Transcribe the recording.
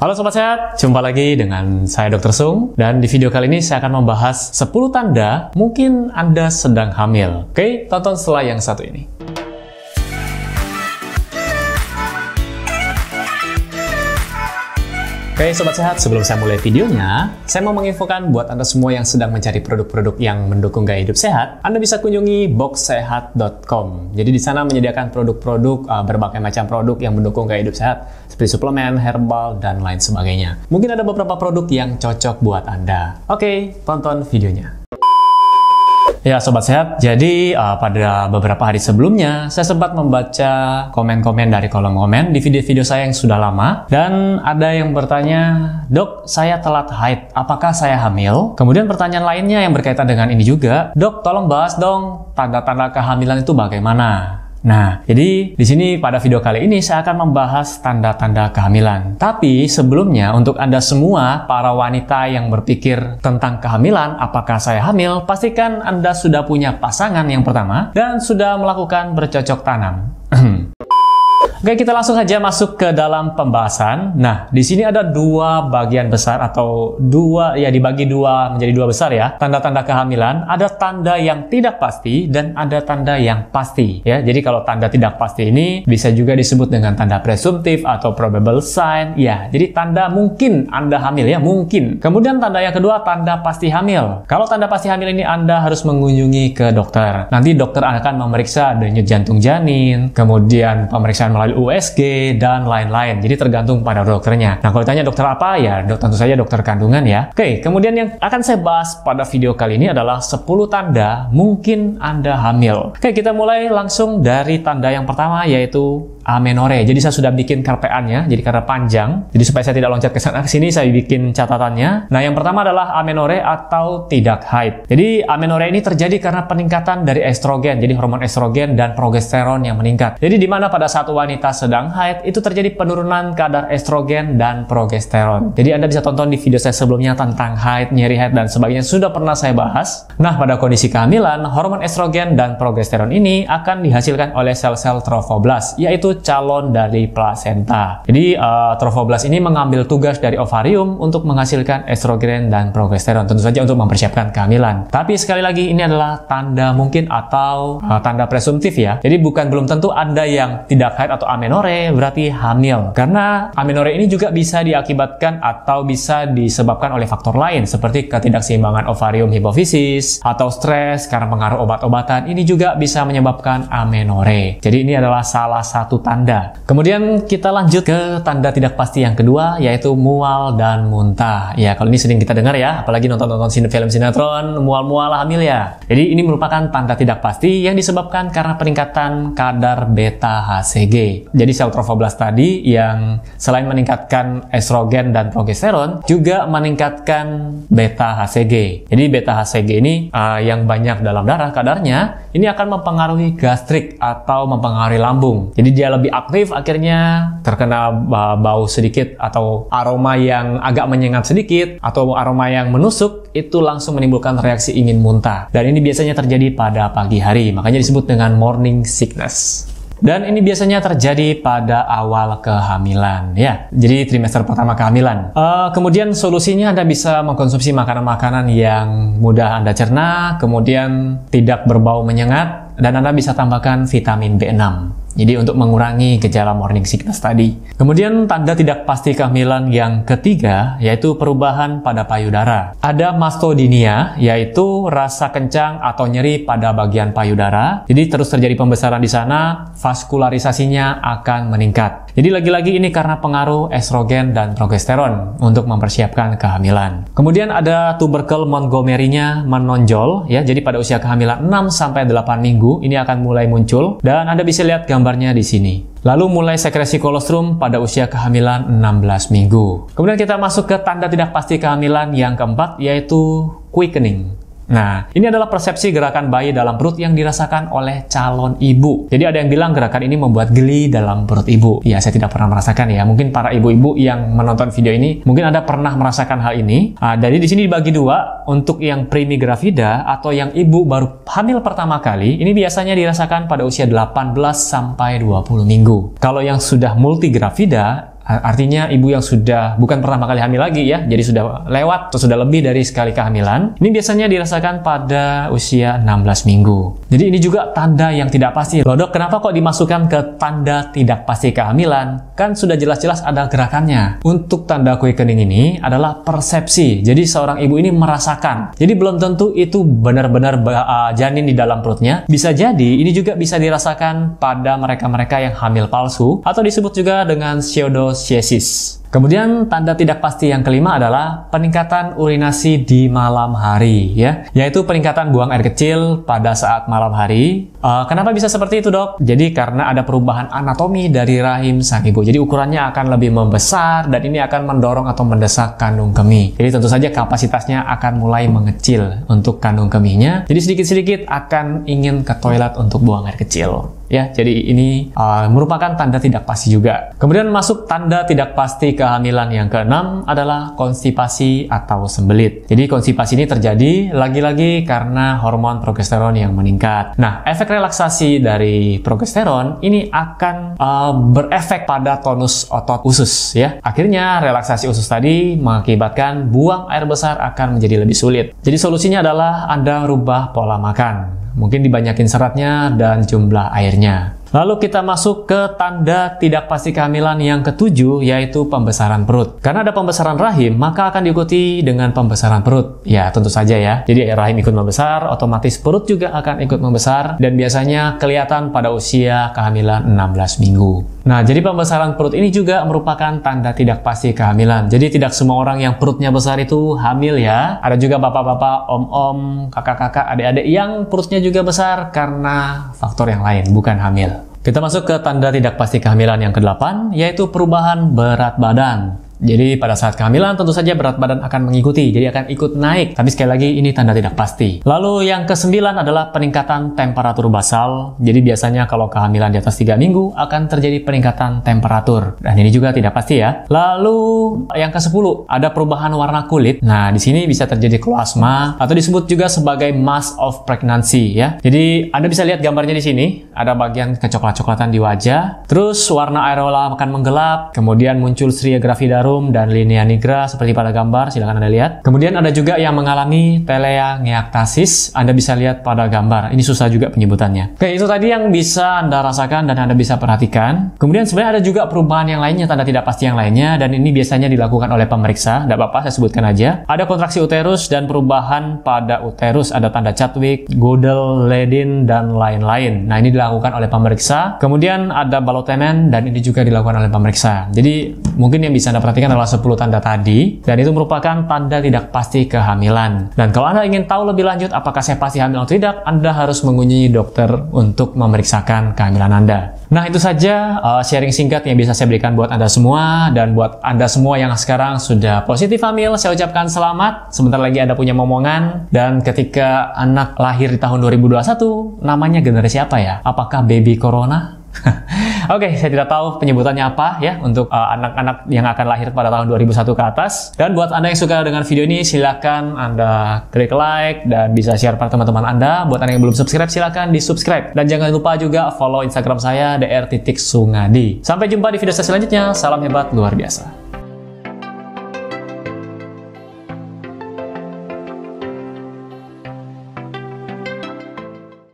Halo Sobat Sehat, jumpa lagi dengan saya Dr. Sung. Dan di video kali ini saya akan membahas 10 tanda mungkin Anda sedang hamil. Oke, tonton setelah yang satu ini. Oke Sobat Sehat, sebelum saya mulai videonya, saya mau menginfokan buat Anda semua yang sedang mencari produk-produk yang mendukung gaya hidup sehat, Anda bisa kunjungi boxsehat.com. Jadi di sana menyediakan produk-produk, berbagai macam produk yang mendukung gaya hidup sehat, seperti suplemen, herbal, dan lain sebagainya. Mungkin ada beberapa produk yang cocok buat Anda. Oke, tonton videonya. Ya Sobat Sehat, jadi pada beberapa hari sebelumnya saya sempat membaca komen-komen dari kolom komen di video-video saya yang sudah lama, dan ada yang bertanya, "Dok, saya telat haid, apakah saya hamil?" Kemudian pertanyaan lainnya yang berkaitan dengan ini juga, "Dok, tolong bahas dong tanda-tanda kehamilan itu bagaimana?" Nah, jadi di sini pada video kali ini saya akan membahas tanda-tanda kehamilan. Tapi sebelumnya untuk Anda semua, para wanita yang berpikir tentang kehamilan, apakah saya hamil, pastikan Anda sudah punya pasangan yang pertama dan sudah melakukan bercocok tanam. Oke, kita langsung aja masuk ke dalam pembahasan. Nah, di sini ada dua bagian besar atau dibagi dua menjadi dua besar ya. Tanda-tanda kehamilan, ada tanda yang tidak pasti dan ada tanda yang pasti ya. Jadi kalau tanda tidak pasti ini bisa juga disebut dengan tanda presumptif atau probable sign ya. Jadi tanda mungkin Anda hamil ya, mungkin. Kemudian tanda yang kedua, tanda pasti hamil. Kalau tanda pasti hamil ini Anda harus mengunjungi ke dokter. Nanti dokter akan memeriksa denyut jantung janin, kemudian pemeriksaan melalui USG, dan lain-lain. Jadi tergantung pada dokternya. Nah, kalau ditanya dokter apa, ya tentu saja dokter kandungan ya. Oke, kemudian yang akan saya bahas pada video kali ini adalah 10 tanda mungkin Anda hamil. Oke, kita mulai langsung dari tanda yang pertama, yaitu amenore. Jadi saya sudah bikin karpeannya, jadi karena panjang. Jadi supaya saya tidak loncat ke sana ke sini, saya bikin catatannya. Nah, yang pertama adalah amenore atau tidak haid. Jadi amenore ini terjadi karena peningkatan dari estrogen. Jadi hormon estrogen dan progesteron yang meningkat. Jadi di mana pada saat wanita sedang haid itu terjadi penurunan kadar estrogen dan progesteron. Jadi Anda bisa tonton di video saya sebelumnya tentang haid, nyeri haid, dan sebagainya, sudah pernah saya bahas. Nah, pada kondisi kehamilan, hormon estrogen dan progesteron ini akan dihasilkan oleh sel-sel trofoblast, yaitu calon dari plasenta. Jadi trofoblast ini mengambil tugas dari ovarium untuk menghasilkan estrogen dan progesteron, tentu saja untuk mempersiapkan kehamilan. Tapi sekali lagi ini adalah tanda mungkin atau tanda presumptif ya. Jadi belum tentu Anda yang tidak haid atau amenore berarti hamil. Karena amenore ini juga bisa diakibatkan atau bisa disebabkan oleh faktor lain seperti ketidakseimbangan ovarium hipofisis atau stres karena pengaruh obat-obatan. Ini juga bisa menyebabkan amenore. Jadi ini adalah salah satu tanda. Kemudian kita lanjut ke tanda tidak pasti yang kedua, yaitu mual dan muntah. Ya, kalau ini sering kita dengar ya, apalagi nonton-nonton film sinetron, mual-mual hamil ya. Jadi ini merupakan tanda tidak pasti yang disebabkan karena peningkatan kadar beta HCG. Jadi sel trofoblast tadi yang selain meningkatkan estrogen dan progesteron juga meningkatkan beta HCG. Jadi beta HCG ini yang banyak dalam darah kadarnya, ini akan mempengaruhi gastrik atau mempengaruhi lambung. Jadi dia lebih aktif, akhirnya terkena bau sedikit atau aroma yang agak menyengat sedikit atau aroma yang menusuk, itu langsung menimbulkan reaksi ingin muntah. Dan ini biasanya terjadi pada pagi hari, makanya disebut dengan morning sickness. Dan ini biasanya terjadi pada awal kehamilan ya. Jadi trimester pertama kehamilan. Kemudian solusinya Anda bisa mengkonsumsi makanan-makanan yang mudah Anda cerna, kemudian tidak berbau menyengat, dan Anda bisa tambahkan vitamin B6. Jadi untuk mengurangi gejala morning sickness tadi. Kemudian tanda tidak pasti kehamilan yang ketiga, yaitu perubahan pada payudara. Ada mastodynia, yaitu rasa kencang atau nyeri pada bagian payudara. Jadi terus terjadi pembesaran di sana, vaskularisasinya akan meningkat. Jadi lagi-lagi ini karena pengaruh estrogen dan progesteron untuk mempersiapkan kehamilan. Kemudian ada tubercle Montgomery-nya menonjol ya. Jadi pada usia kehamilan 6-8 minggu ini akan mulai muncul, dan Anda bisa lihat gambarnya di sini. Lalu mulai sekresi kolostrum pada usia kehamilan 16 minggu. Kemudian kita masuk ke tanda tidak pasti kehamilan yang keempat, yaitu quickening. Nah, ini adalah persepsi gerakan bayi dalam perut yang dirasakan oleh calon ibu. Jadi ada yang bilang gerakan ini membuat geli dalam perut ibu. Ya, saya tidak pernah merasakan ya. Mungkin para ibu-ibu yang menonton video ini, mungkin Anda pernah merasakan hal ini. Jadi di sini dibagi dua, untuk yang primigravida atau yang ibu baru hamil pertama kali, ini biasanya dirasakan pada usia 18 sampai 20 minggu. Kalau yang sudah multigravida artinya ibu yang sudah bukan pertama kali hamil lagi ya, jadi sudah lewat atau sudah lebih dari sekali kehamilan. Ini biasanya dirasakan pada usia 16 minggu. Jadi ini juga tanda yang tidak pasti. Loh dok, kenapa kok dimasukkan ke tanda tidak pasti kehamilan? Kan sudah jelas-jelas ada gerakannya. Untuk tanda kue kening ini adalah persepsi. Jadi seorang ibu ini merasakan. Jadi belum tentu itu benar-benar janin di dalam perutnya. Bisa jadi ini juga bisa dirasakan pada mereka-mereka yang hamil palsu atau disebut juga dengan pseudocyesis. Kemudian tanda tidak pasti yang kelima adalah peningkatan urinasi di malam hari ya, yaitu peningkatan buang air kecil pada saat malam hari. Kenapa bisa seperti itu dok? Jadi karena ada perubahan anatomi dari rahim sang ibu. Jadi ukurannya akan lebih membesar dan ini akan mendorong atau mendesak kandung kemih. Jadi tentu saja kapasitasnya akan mulai mengecil untuk kandung kemihnya. Jadi sedikit-sedikit akan ingin ke toilet untuk buang air kecil. Ya, jadi ini merupakan tanda tidak pasti juga. Kemudian masuk tanda tidak pasti kehamilan yang keenam adalah konstipasi atau sembelit. Jadi konstipasi ini terjadi lagi-lagi karena hormon progesteron yang meningkat. Nah, efek relaksasi dari progesteron ini akan berefek pada tonus otot usus ya. Akhirnya relaksasi usus tadi mengakibatkan buang air besar akan menjadi lebih sulit. Jadi solusinya adalah Anda rubah pola makan. Mungkin dibanyakin seratnya dan jumlah airnya. Lalu kita masuk ke tanda tidak pasti kehamilan yang ketujuh, yaitu pembesaran perut. Karena ada pembesaran rahim, maka akan diikuti dengan pembesaran perut. Ya, tentu saja ya. Jadi rahim ikut membesar, otomatis perut juga akan ikut membesar, dan biasanya kelihatan pada usia kehamilan 16 minggu. Nah, jadi pembesaran perut ini juga merupakan tanda tidak pasti kehamilan. Jadi tidak semua orang yang perutnya besar itu hamil ya. Ada juga bapak-bapak, om-om, kakak-kakak, adik-adik yang perutnya juga besar karena faktor yang lain, bukan hamil. Kita masuk ke tanda tidak pasti kehamilan yang ke-8, yaitu perubahan berat badan. Jadi pada saat kehamilan tentu saja berat badan akan mengikuti, jadi akan ikut naik. Tapi sekali lagi ini tanda tidak pasti. Lalu yang ke-9 adalah peningkatan temperatur basal. Jadi biasanya kalau kehamilan di atas 3 minggu akan terjadi peningkatan temperatur. Dan ini juga tidak pasti ya. Lalu yang ke-10 ada perubahan warna kulit. Nah, di sini bisa terjadi kloasma atau disebut juga sebagai mask of pregnancy ya. Jadi Anda bisa lihat gambarnya di sini, ada bagian kecoklat-coklatan di wajah. Terus warna areola akan menggelap, kemudian muncul stria gravidarum dan linea nigra seperti pada gambar, silakan Anda lihat. Kemudian ada juga yang mengalami teleangiektasis, Anda bisa lihat pada gambar. Ini susah juga penyebutannya. Oke, itu tadi yang bisa Anda rasakan dan Anda bisa perhatikan. Kemudian sebenarnya ada juga perubahan yang lainnya, tanda tidak pasti yang lainnya, dan ini biasanya dilakukan oleh pemeriksa. Tidak apa-apa, saya sebutkan aja. Ada kontraksi uterus dan perubahan pada uterus, ada tanda Chadwick, Gödel, Leydig, dan lain-lain. Nah, ini dilakukan oleh pemeriksa. Kemudian ada Ballottement, dan ini juga dilakukan oleh pemeriksa. Jadi mungkin yang bisa Anda perhatikan adalah 10 tanda tadi, dan itu merupakan tanda tidak pasti kehamilan. Dan kalau Anda ingin tahu lebih lanjut apakah saya pasti hamil atau tidak, Anda harus mengunjungi dokter untuk memeriksakan kehamilan Anda. Nah, itu saja sharing singkat yang bisa saya berikan buat Anda semua, dan buat Anda semua yang sekarang sudah positif hamil, saya ucapkan selamat. Sebentar lagi Anda punya momongan, dan ketika anak lahir di tahun 2021, namanya generasi apa ya? Apakah baby corona? Oke, saya tidak tahu penyebutannya apa ya untuk anak-anak yang akan lahir pada tahun 2001 ke atas. Dan buat Anda yang suka dengan video ini, silakan Anda klik like dan bisa share pada teman-teman Anda. Buat Anda yang belum subscribe, silakan di-subscribe. Dan jangan lupa juga follow Instagram saya dr.sungadi. Sampai jumpa di video saya selanjutnya. Salam hebat luar biasa.